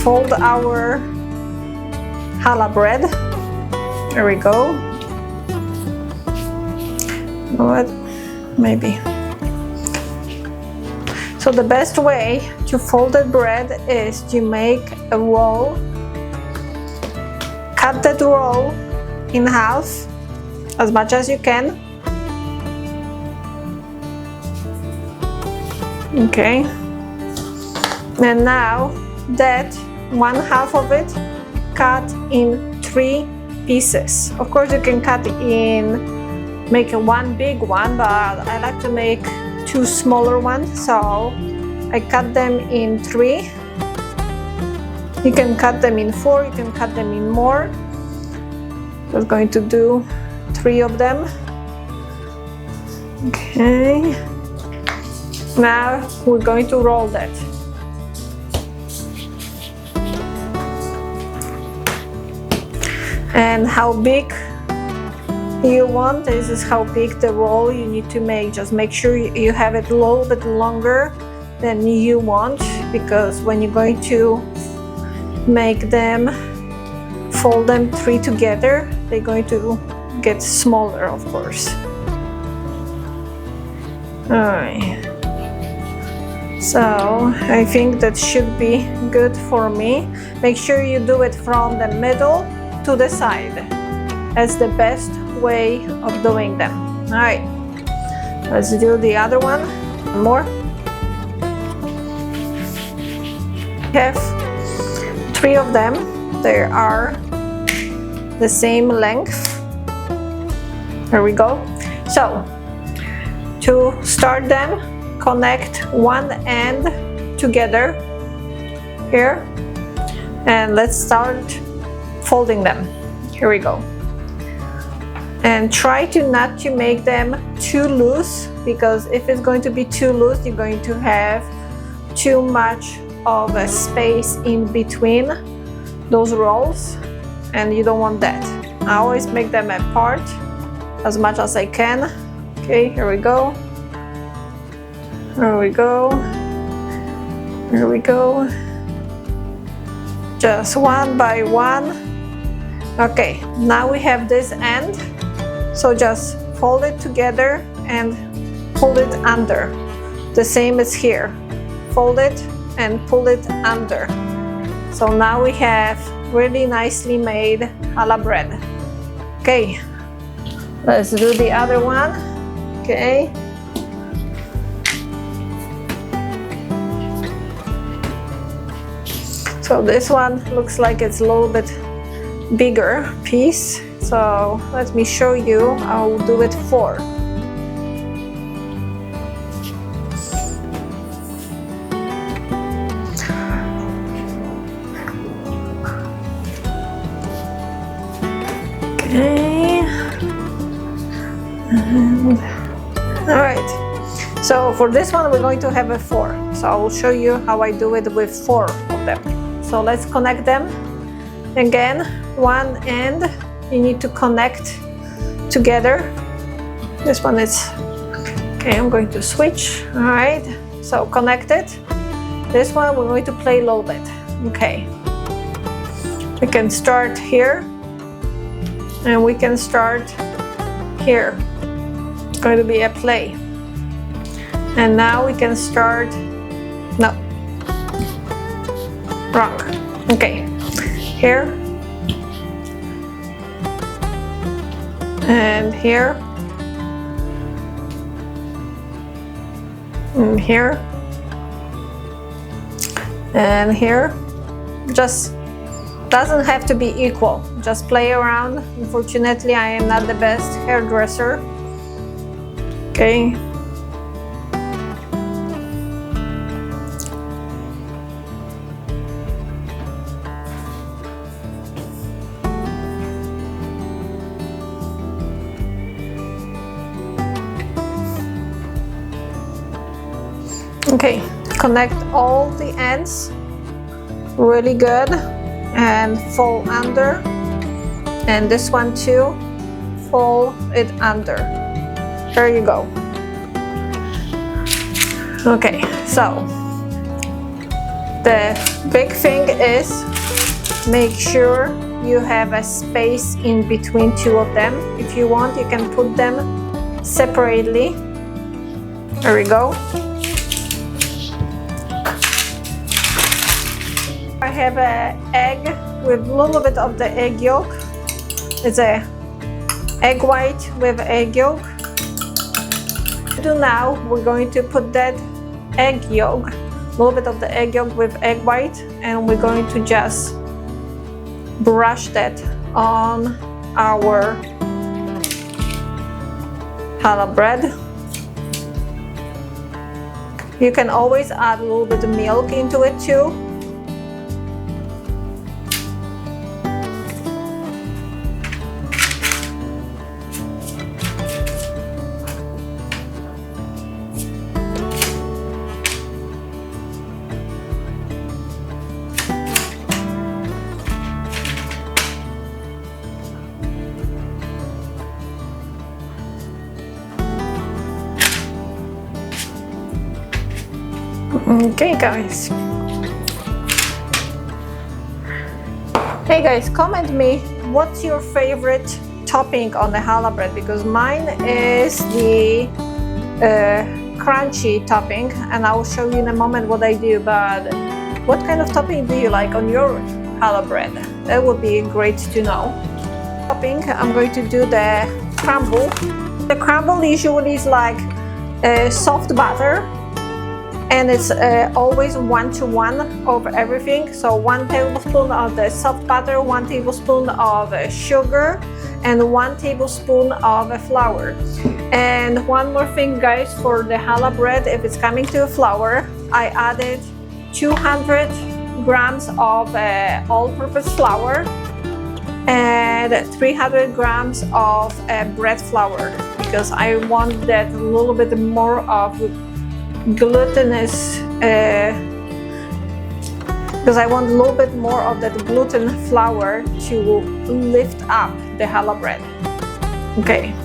fold our challah bread. There we go. What? Maybe. So the best way to fold the bread is to make a roll. Cut that roll in half as much as you can. Okay. And now that one half of it, cut in 3 pieces. Of course, you can cut in, make one big one, but I like to make 2 smaller ones, so I cut them in 3. You can cut them in 4, you can cut them in more. Just going to do 3 of them. Okay. Now we're going to roll that. And how big you want, this is how big the roll you need to make. Just make sure you have it a little bit longer than you want, because when you're going to make them, fold them 3 together, they're going to get smaller, of course. Alright. So I think that should be good for me. Make sure you do it from the middle to the side. That's the best way of doing them. All right, let's do the other one. More. We have 3 of them. They are the same length. There we go. So to start them, connect one end together here, and let's start folding them. Here we go. And try not to make them too loose, because if it's going to be too loose, you're going to have too much of a space in between those rolls, and you don't want that. I always make them apart as much as I can. Okay, here we go. Here we go. Here we go. Just one by one. Okay, now we have this end. So just fold it together and pull it under. The same as here. Fold it and pull it under. So now we have really nicely made challah bread. Okay, let's do the other one. Okay. So this one looks like it's a little bit bigger piece. So let me show you. I'll do it 4. Okay. All right. So for this one, we're going to have a 4. So I will show you how I do it with 4 of them. So let's connect them. Again, one end you need to connect together. This one is, okay, I'm going to switch. All right, so connect it. This one we're going to play a little bit. Okay, we can start here and we can start here. It's going to be a play. And now we can start, no, wrong. Okay, here and here and here and here. Just doesn't have to be equal, just play around. Unfortunately, I am not the best hairdresser. Okay. Okay, connect all the ends really good and fold under, and this one too, fold it under. There you go. Okay, so The big thing is make sure you have a space in between two of them. If you want, you can put them separately. There we go. I have an egg with a little bit of the egg yolk. It's a egg white with egg yolk. Now we're going to put that egg yolk, a little bit of the egg yolk with egg white, and we're going to just brush that on our challah bread. You can always add a little bit of milk into it too. Okay guys. Hey guys, comment me what's your favorite topping on the challah bread, because mine is the crunchy topping, and I will show you in a moment what I do. But what kind of topping do you like on your challah bread? That would be great to know. Topping, I'm going to do the crumble. The crumble usually is like soft butter, and it's always 1-to-1 over everything. So 1 tablespoon of the soft butter, 1 tablespoon of sugar, and 1 tablespoon of flour. And one more thing guys, for the challah bread, if it's coming to flour, I added 200 grams of all-purpose flour and 300 grams of bread flour, because I want that a little bit more of glutinous, because I want a little bit more of that gluten flour to lift up the challah bread. Okay.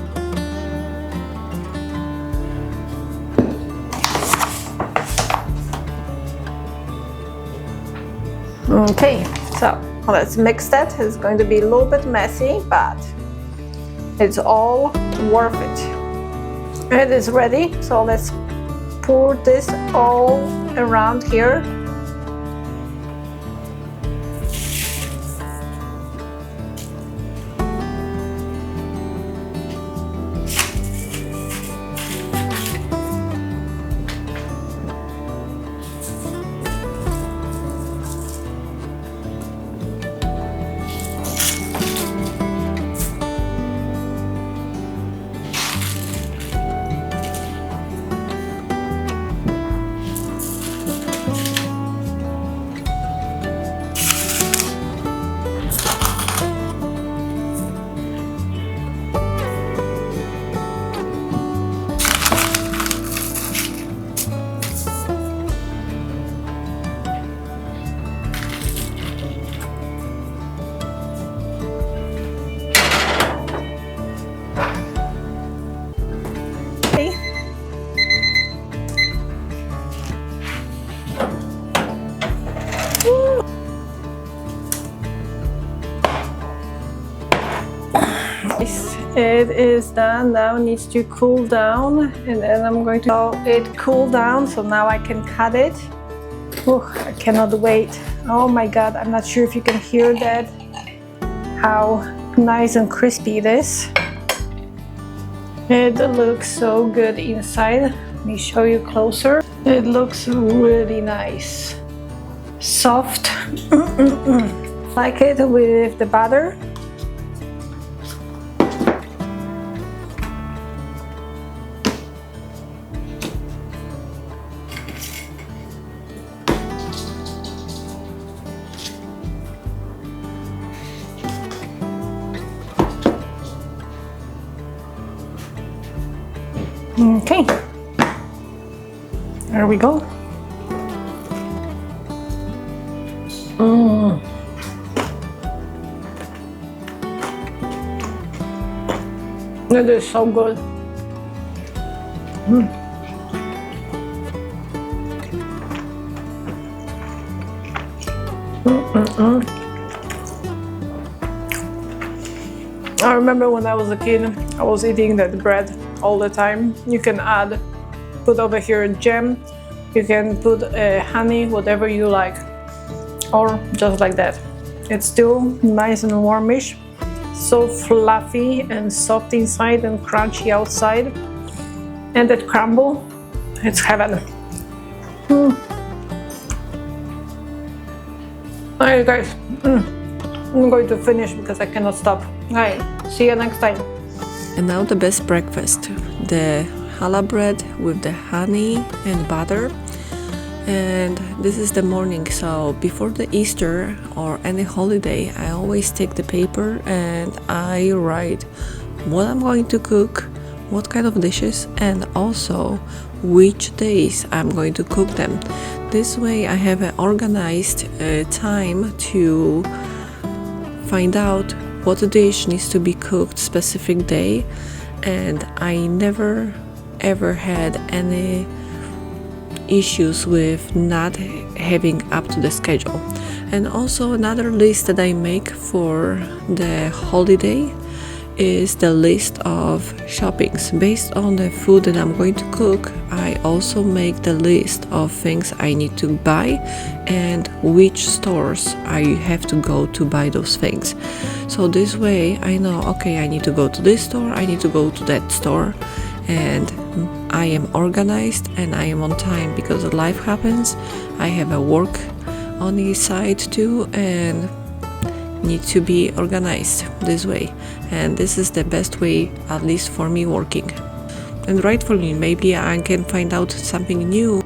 Okay, so let's mix that. It's going to be a little bit messy, but it's all worth it. It is ready, so let's pour this all around here. It is done. Now it needs to cool down, and then I'm going to let it cool down, so now I can cut it. Oh, I cannot wait. Oh my god, I'm not sure if you can hear that, how nice and crispy it is. It looks so good inside. Let me show you closer. It looks really nice, soft. Like it with the butter. Okay, there we go. It is so good. I remember when I was a kid, I was eating that bread all the time. You can put over here jam, you can put honey, whatever you like, or just like that. It's still nice and warmish, so fluffy and soft inside and crunchy outside. And that crumble, it's heaven. Alright guys, I'm going to finish because I cannot stop. Alright, see you next time. And now the best breakfast, the challah bread with the honey and butter. And this is the morning, so before the Easter or any holiday, I always take the paper and I write what I'm going to cook, what kind of dishes, and also which days I'm going to cook them. This way I have an organized time to find out what dish needs to be cooked specific day, and I never ever had any issues with not having up to the schedule. And also another list that I make for the holiday is the list of shoppings. Based on the food that I'm going to cook, I also make the list of things I need to buy and which stores I have to go to buy those things. So this way I know, okay, I need to go to this store, I need to go to that store, and I am organized and I am on time because life happens. I have a work on the side too and need to be organized this way, and this is the best way, at least for me, working. And rightfully, maybe I can find out something new